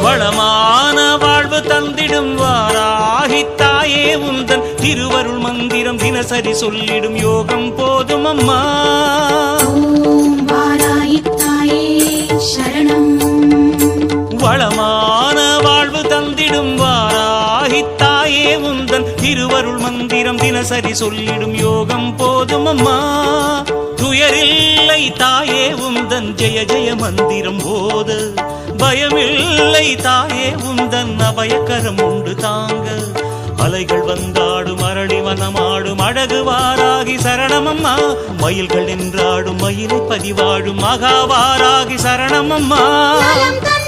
வளமான வாழ்வு தந்திடும் வாராகி தாயே உந்தன் திருவருள் மந்திரம் தினசரி சொல்லிடும் யோகம் போதும் அம்மா. ஓம் வாராகி தாயே சரணம். வளமான வாழ்வு தந்திடும் வாராகி தாயே உந்தன் திருவருள் மந்திரம் தினசரி சொல்லிடும் யோகம் போதும் அம்மா. துயரில்லை தாயே உந்தன் ஜெய ஜெய மந்திரம் போத, பயமில்லை தாயே உந்தன் அபயக்கரம் உண்டு தாங்க. அலைகள் வந்தாடும் அரளி வனமாடும் அழகு வாராகி சரணமம்மா. மயில்கள் நின்றாடும் மயிலை பதிவாடும் மகாவாராகி சரணமம்மா. நலம் தந்த